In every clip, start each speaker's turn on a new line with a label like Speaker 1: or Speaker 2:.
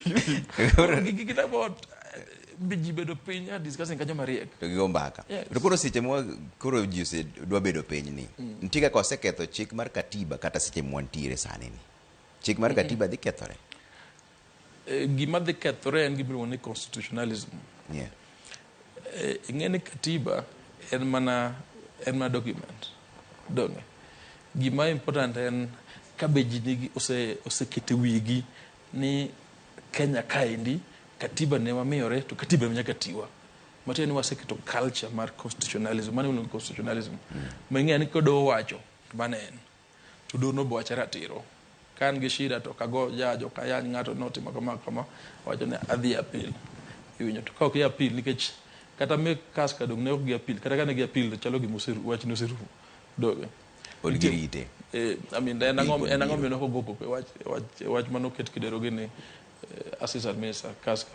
Speaker 1: Kita about ji bedo piny discussing kanyo mariek
Speaker 2: to gigo mbaka. To koro seche mwa koro ji dwa bedo piny ni. Nitie kaka oseketho chik mar katiba kata seche mwantiere sani ni. Chik mar katiba dhi kethore.
Speaker 1: Gima dhi kethore en gima iluongo ni constitutionalism. Ing'e ni katiba en mana document. Donge. Gima important en kabe ji nigi osekete wigi ni Kenya kaendi katiba ne wamiyore to katiba nyaka tiwa. Matiende ni waseketo culture mar constitutionalism. Mane iluongo constitutionalism. Mang'e ni kodo wacho mane en. To dono bo wacha ratiro. Kan gi shida to kago jajo kayany ng'ato notimo kama wacho ne adhi apil. Iwinjo to kaok apil nikech kata me kas ka dong ne ok gi apil kata ka ne gi apil chalo gi musiru wach no siru doge
Speaker 2: Olgirite.
Speaker 1: I mean en ang'o mino kogoko wach manoket kidero gi ni assistant minister kas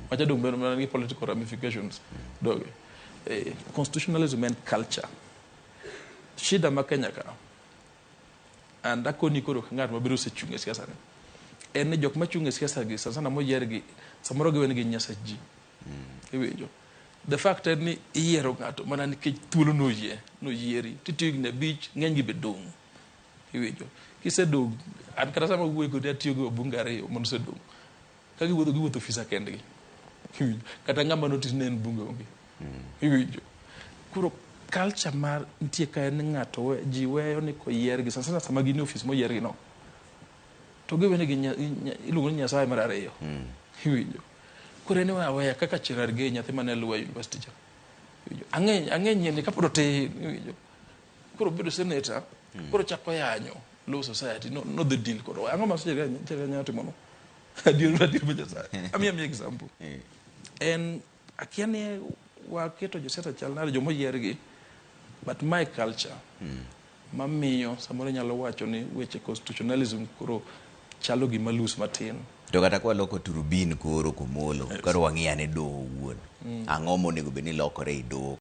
Speaker 1: wacha dong bedo mana gi political ramifications doge constitutionalism and culture shida ma Kenya ka and akoni koro ng'at mabiro sechung e siasa ni en ni jok machung e siasa gi sana moyier gi samoro giwen gi Nyasaye ji iwinjo the fact is ni iyiero ng'ato mana nikech thuolo noyieri titiyo gi ne bich ng'eny gi bedong iwinjo kisedong an kata sama wuoyo kodi atiyo gi bunge ariyo mondo sedong ka giwuotho ofisa kendgi iwinjo kata ng'ama notis ne en bunge onge iwinjo kuro culture mar nitie ka en ng'ato ji weyo ni koyier gi sana sama gin ofis moyier gi no to giwene gi iluongo ni Nyasaye mar ariyo iwinjo kore ne waweya kaka chirar ge nyathi mane luwa university cha ang'eny ni kapod tin iwinjo koro bedo senator koro chako yanyo law society no the deal koro ang'o ma chirar nyathi mono adier ma Nyasaye ami example en akiani waketo josiasa chal nade jomoyier gi but my culture mamiyo samoro nyalo wacho ni weche constitutionalism koro chalo gima loose matin.
Speaker 2: To kata kwa loko turubin koro Omollo koro wang'iyane do wuon. Ang'o monego beni lokore i do